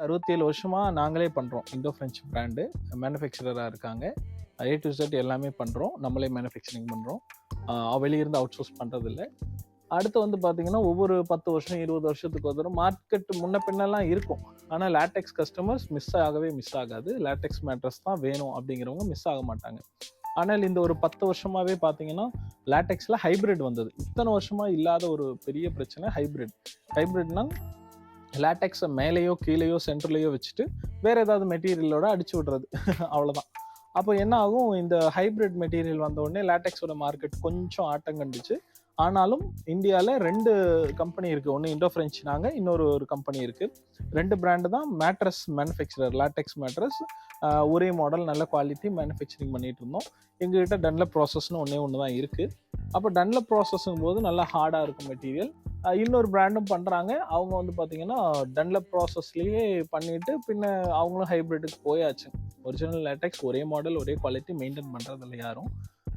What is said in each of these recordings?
67 வருஷமா நாங்களே பண்றோம். இந்தோ பிரெஞ்ச் பிராண்டு மேனுஃபேக்சரரா இருக்காங்க. A to Z எல்லாமே பண்றோம். நம்மளே மேனுஃபேக்சரிங் பண்றோம். வெளியிருந்து அவுட் சோர்ஸ் பண்றது இல்ல. அடுத்து வந்து பாத்தீங்கன்னா ஒவ்வொரு 10 வருஷம் 20 வருஷத்துக்கு ஒரு தடவை மார்க்கெட் முன்ன பின்னெல்லாம் இருக்கும். ஆனா லேட்டெக்ஸ் கஸ்டமர்ஸ் மிஸ் ஆகாது. லேட்டெக்ஸ் மேட்ரஸ் தான் வேணும் அப்படிங்கிறவங்க மிஸ் ஆக மாட்டாங்க. ஆனால் இந்த ஒரு 10 வருஷமாவே பாத்தீங்கன்னா லேட்டெக்ஸ்ல ஹைபிரிட் வந்தது. இத்தனை வருஷமா இல்லாத ஒரு பெரிய பிரச்சனை ஹைபிரிட். ஹைபிரிட்னா லேட்டெக்ஸை மேலேயோ கீழேயோ சென்டர்லேயோ வச்சுட்டு வேற ஏதாவது மெட்டீரியலோட அடிச்சு விடுறது. அவ்வளோதான். அப்போ என்ன ஆகும், இந்த ஹைபிரிட் மெட்டீரியல் வந்த உடனே லேட்டெக்ஸோட மார்க்கெட் கொஞ்சம் ஆட்டம் கண்டுச்சு. ஆனாலும் இந்தியாவில் 2 கம்பெனி இருக்குது. ஒன்று இண்டோ ஃப்ரெஞ்ச், நாங்கள் இன்னொரு கம்பெனி இருக்குது. 2 பிராண்டு தான் மேட்ரஸ் மேனுஃபேக்சரர். லேட்டெக்ஸ் மேட்ரஸ் ஒரே மாடல் நல்ல குவாலிட்டி மேனுஃபேக்சரிங் பண்ணிட்டு இருந்தோம். எங்ககிட்ட டன்லப் ப்ராசஸ்னு ஒன்று தான் இருக்குது. அப்போ டன்லப் ப்ராசஸும் போது நல்லா ஹார்டாக இருக்கும் மெட்டீரியல். இன்னொரு பிராண்டும் பண்ணுறாங்க. அவங்க வந்து பார்த்தீங்கன்னா டன்லப் ப்ராசஸ்லேயே பண்ணிட்டு பின்ன அவங்களும் ஹைப்ரிட்டுக்கு போயாச்சு. ஒரிஜினல் லேட்டெக்ஸ் ஒரே மாடல் ஒரே குவாலிட்டி மெயின்டைன் பண்ணுறதில்ல யாரும்.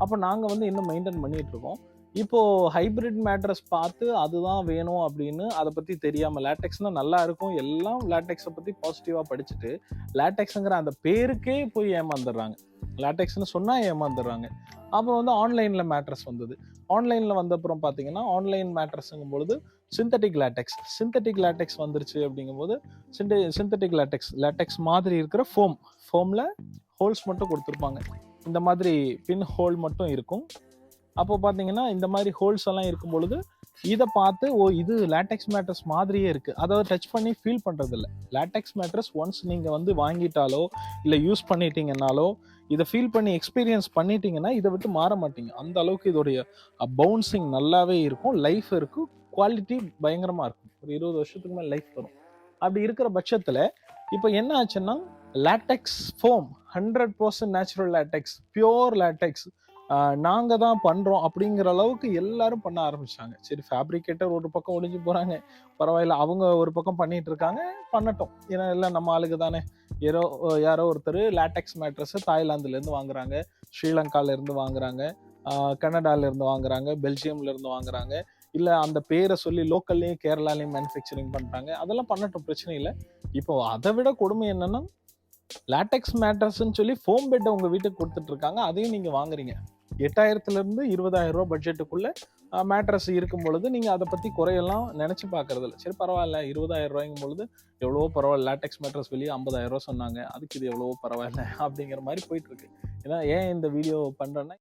அப்போ நாங்கள் வந்து இன்னும் மெயின்டைன் பண்ணிட்டு இருக்கோம். இப்போ ஹைபிரிட் மேட்ரஸ் பார்த்து அதுதான் வேணும் அப்படின்னு அதை பற்றி தெரியாமல், லேட்டெக்ஸ்னால் நல்லா இருக்கும் எல்லாம் லேட்டெக்ஸை பற்றி பாசிட்டிவாக படிச்சுட்டு லேட்டெக்ஸுங்கிற அந்த பேருக்கே போய் ஏமாந்துடுறாங்க. லேட்டெக்ஸ்னு சொன்னால் ஏமாந்துடுறாங்க. அப்புறம் வந்து ஆன்லைனில் மேட்ரஸ் வந்தது. ஆன்லைனில் வந்த அப்புறம் பார்த்தீங்கன்னா ஆன்லைன் மேட்ரஸுங்கும் பொழுது சிந்தட்டிக் லேட்டெக்ஸ் வந்துருச்சு. அப்படிங்கும்போது சிந்தட்டிக் லேட்டெக்ஸ் மாதிரி இருக்கிற ஃபோமில் ஹோல்ஸ் மட்டும் கொடுத்துருப்பாங்க. இந்த மாதிரி பின் ஹோல் மட்டும் இருக்கும். அப்போ பார்த்தீங்கன்னா இந்த மாதிரி ஹோல்ஸ் எல்லாம் இருக்கும் பொழுது இதை பார்த்து இது லேட்டெக்ஸ் மேட்ரஸ் மாதிரியே இருக்குது. அதாவது டச் பண்ணி ஃபீல் பண்ணுறது இல்லை. லேட்டெக்ஸ் மேட்ரஸ் ஒன்ஸ் நீங்கள் வந்து வாங்கிட்டாலோ இல்லை யூஸ் பண்ணிட்டீங்கன்னாலோ இதை ஃபீல் பண்ணி எக்ஸ்பீரியன்ஸ் பண்ணிட்டீங்கன்னா இதை விட்டு மாற மாட்டீங்க. அந்த அளவுக்கு இதோடைய பவுன்சிங் நல்லாவே இருக்கும், லைஃப் இருக்கும், குவாலிட்டி பயங்கரமாக இருக்கும். ஒரு 20 வருஷத்துக்கு மேலே லைஃப் வரும். அப்படி இருக்கிற பட்சத்தில் இப்போ என்ன ஆச்சுன்னா latex foam 100% natural latex, pure latex நாங்கள் தான் பண்ணுறோம் அப்படிங்கிற அளவுக்கு எல்லாரும் பண்ண ஆரம்பிச்சாங்க. சரி, ஃபேப்ரிகேட்டர் ஒரு பக்கம் ஒழிஞ்சு போகிறாங்க, பரவாயில்ல, அவங்க ஒரு பக்கம் பண்ணிட்டு இருக்காங்க, பண்ணட்டும். ஏன்னா எல்லாம் நம்ம ஆளுக்கு தானே. யாரோ ஒருத்தர் லேட்டெக்ஸ் மேட்ரஸ் தாய்லாந்துலேருந்து வாங்குறாங்க, ஸ்ரீலங்காலேருந்து வாங்குறாங்க, கனடாலேருந்து வாங்குறாங்க, பெல்ஜியம்லேருந்து வாங்குறாங்க, இல்லை அந்த பேரை சொல்லி லோக்கல்லையும் கேரளாலையும் மேனுஃபேக்சரிங் பண்ணுறாங்க. அதெல்லாம் பண்ணட்டும், பிரச்சனை இல்லை. இப்போ அதை விட கொடுமை என்னன்னா லேட்டெக்ஸ் மேட்ரஸ்ன்னு சொல்லி ஃபோம் பெட்டை உங்கள் வீட்டுக்கு கொடுத்துட்டு இருக்காங்க. அதையும் நீங்கள் வாங்குறீங்க. 8000 2000 ரூபா பட்ஜெட்டுக்குள்ள மேட்ரஸ் இருக்கும் பொழுது நீங்கள் அதை பற்றி குறையெல்லாம் நினச்சி பார்க்கறது இல்லை. சரி, பரவாயில்ல, 20,000 ரூபாய்க்கும் பொழுது எவ்வளவோ பரவாயில்ல. லேட்டெக்ஸ் மேட்ரஸ் வெளியே 50,000 ரூபா சொன்னாங்க, அதுக்கு இது எவ்வளவோ பரவாயில்ல அப்படிங்கிற மாதிரி போயிட்டு இருக்கு. ஏன்னா ஏன் இந்த வீடியோ பண்ணுறேன்னா